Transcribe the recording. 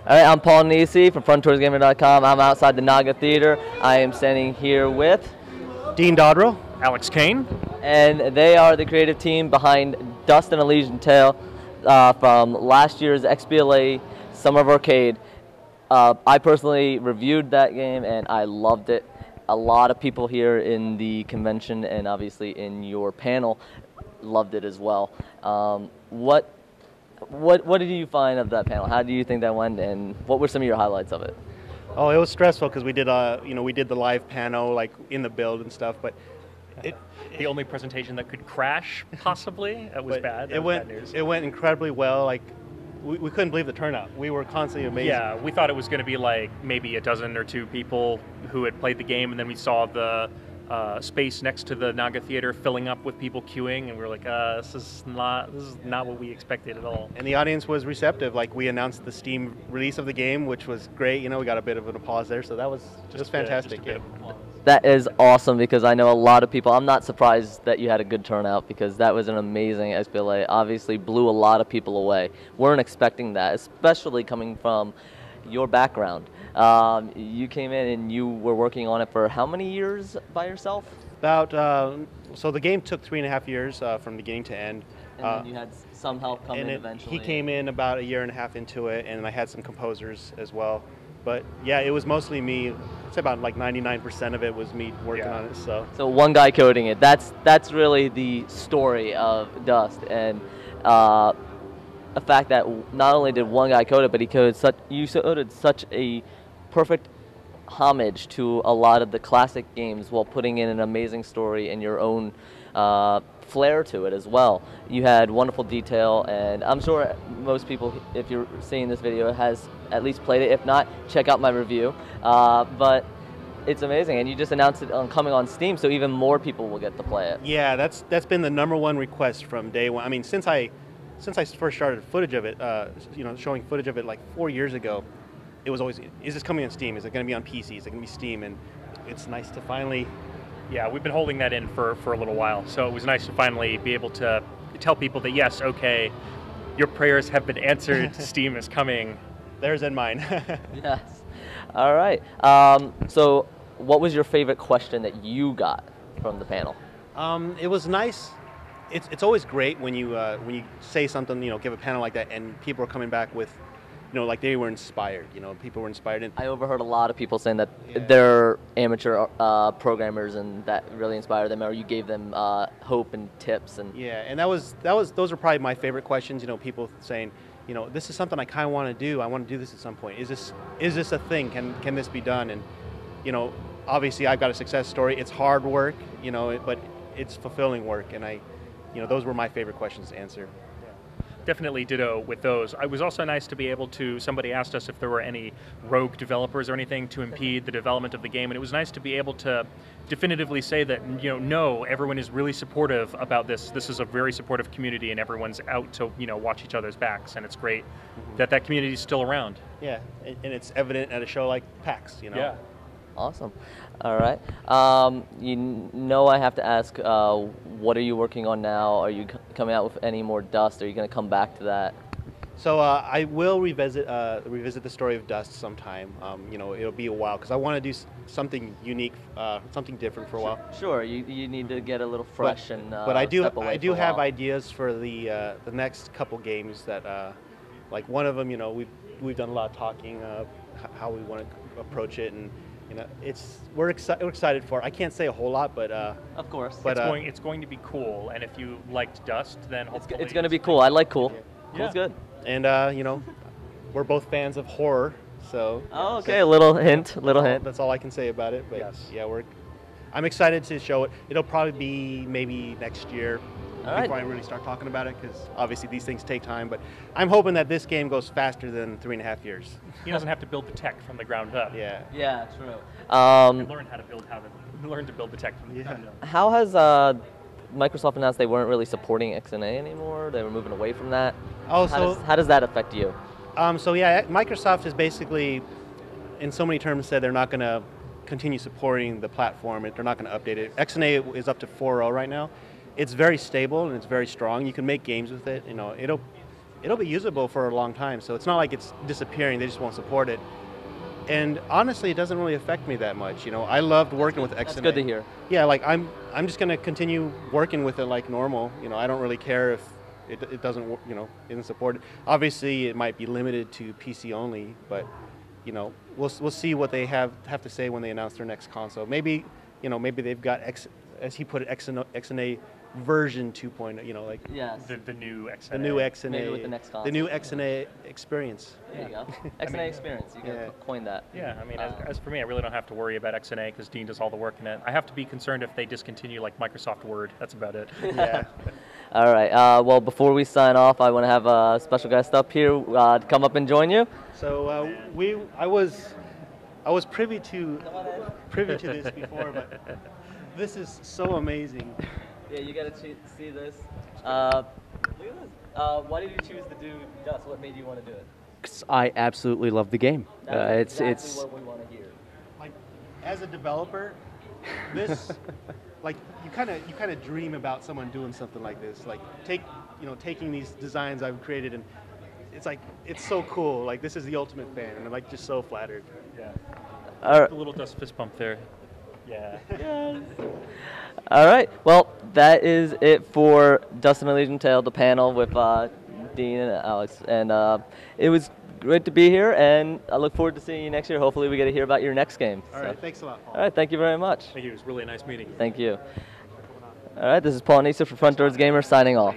All right, I'm Paul Nisi from FrontToursGamer.com. I'm outside the Naga Theater. I am standing here with Dean Dodrill, Alex Kane, and they are the creative team behind Dust and Elysian Tail from last year's XBLA Summer of Arcade. I personally reviewed that game and I loved it. A lot of people here in the convention and obviously in your panel loved it as well. What did you find of that panel? How do you think that went, and what were some of your highlights of it? Oh, it was stressful because we did, we did the live panel like in the build and stuff, but the only presentation that could crash, possibly. That was bad. That was bad news. It went incredibly well. Like we couldn't believe the turnout. We were constantly amazed. Yeah, we thought it was going to be like maybe a dozen or two people who had played the game, and then we saw the space next to the Naga Theater filling up with people queuing, and we were like, this is not what we expected at all. And the audience was receptive. Like we announced the Steam release of the game, which was great. You know, we got a bit of an applause there, so that was just fantastic. That is awesome, because I know a lot of people. I'm not surprised that you had a good turnout, because that was an amazing XBLA. Obviously blew a lot of people away. Weren't expecting that, especially coming from your background. You came in and you were working on it for how many years by yourself? About, so the game took 3.5 years from beginning to end. And then you had some help come in eventually. He came in about 1.5 years into it, and I had some composers as well. But yeah, it was mostly me. I'd say about like 99% of it was me working on it. So one guy coding it. That's really the story of Dust, and the fact that not only did one guy code it, but he coded such a perfect homage to a lot of the classic games while putting in an amazing story and your own flair to it as well. You had wonderful detail, and I'm sure most people, if you're seeing this video, has at least played it. If not, check out my review. But it's amazing, and you just announced it coming on Steam, so even more people will get to play it. Yeah, that's been the #1 request from day one. I mean, since I first started footage of it, showing footage of it like 4 years ago, it was always, is this coming on Steam? Is it going to be on PC? Is it going to be Steam? And it's nice to finally... Yeah, we've been holding that in for a little while, so it was nice to finally be able to tell people that, yes, okay, your prayers have been answered, Steam is coming. Theirs and mine. Yes. All right. So what was your favorite question that you got from the panel? It was nice. It's always great when you say something, give a panel like that, and people are coming back with, like they were inspired. People were inspired. And I overheard a lot of people saying that they're amateur programmers, and that really inspired them, or you gave them hope and tips. And yeah, and those are probably my favorite questions. People saying, this is something I kind of want to do. I want to do this at some point. Is this a thing? Can this be done? And obviously I've got a success story. It's hard work, but it's fulfilling work, and those were my favorite questions to answer. Definitely ditto with those. It was also nice to be able to, somebody asked us if there were any rogue developers or anything to impede the development of the game, and it was nice to be able to definitively say that, no, everyone is really supportive about this. This is a very supportive community, and everyone's out to, watch each other's backs, and it's great that that community is still around. Yeah, and it's evident at a show like PAX, Yeah. Awesome. All right. I have to ask, what are you working on now? Are you coming out with any more Dust? Are you going to come back to that? So I will revisit the story of Dust sometime. It'll be a while because I want to do something unique, something different for a while. Sure. You need to get a little fresh but I do have ideas for the next couple games that, like one of them, we've done a lot of talking how we want to approach it, and we're excited for it. I can't say a whole lot, but of course, but it's going to be cool. And if you liked Dust, then hopefully it's going to be cool. I like cool. Yeah. Cool's good. And we're both fans of horror, so. Oh, okay. A little hint. That's all I can say about it. But yes. Yeah, I'm excited to show it. It'll probably be maybe next year. Before I really start talking about it, because obviously these things take time, but I'm hoping that this game goes faster than 3.5 years. He doesn't have to build the tech from the ground up. Yeah. Yeah, true. Learn to build the tech from the ground up. How has Microsoft announced they weren't really supporting XNA anymore? They were moving away from that. Oh, how does that affect you? So yeah, Microsoft has basically, in so many terms, said they're not going to continue supporting the platform. They're not going to update it. XNA is up to 4.0 right now. It's very stable and it's very strong. You can make games with it. it'll be usable for a long time. So it's not like it's disappearing. They just won't support it. And honestly, it doesn't really affect me that much. You know, I loved working with XNA. That's good to hear. Yeah, like I'm just gonna continue working with it like normal. You know, I don't really care if it doesn't, you know, isn't supported. Obviously, it might be limited to PC only, but you know, we'll see what they have to say when they announce their next console. Maybe, you know, maybe they've got as he put it, XNA version 2.0, you know, like Yes. The new XNA. the new XNA, Maybe with the next console. the new XNA experience. There you go. XNA experience. You can coin that. Yeah, I mean, as for me, I really don't have to worry about XNA because Dean does all the work in it. I have to be concerned if they discontinue like Microsoft Word. That's about it. Yeah. All right. Well, before we sign off, I want to have a special guest up here to come up and join you. So I was privy to this before, but this is so amazing. Yeah, you got to see this. Look at this. Why did you choose to do Dust? What made you want to do it? 'Cause I absolutely love the game. That's exactly It's what we want to hear. Like, as a developer, this, like, you kind of dream about someone doing something like this. Like, taking these designs I've created, and it's like, it's so cool. Like, this is the ultimate fan, and I'm like just so flattered. Yeah. All right. The little Dust fist bump there. Yeah. All right. Well, that is it for Dustin Elysian Tail, the panel with Dean and Alex. And it was great to be here, and I look forward to seeing you next year. Hopefully we get to hear about your next game. All right, thanks a lot, Paul. All right, thank you very much. Thank you. It was really a nice meeting. Thank you. All right, this is Paul Nisa for Front Doors Gamer signing off.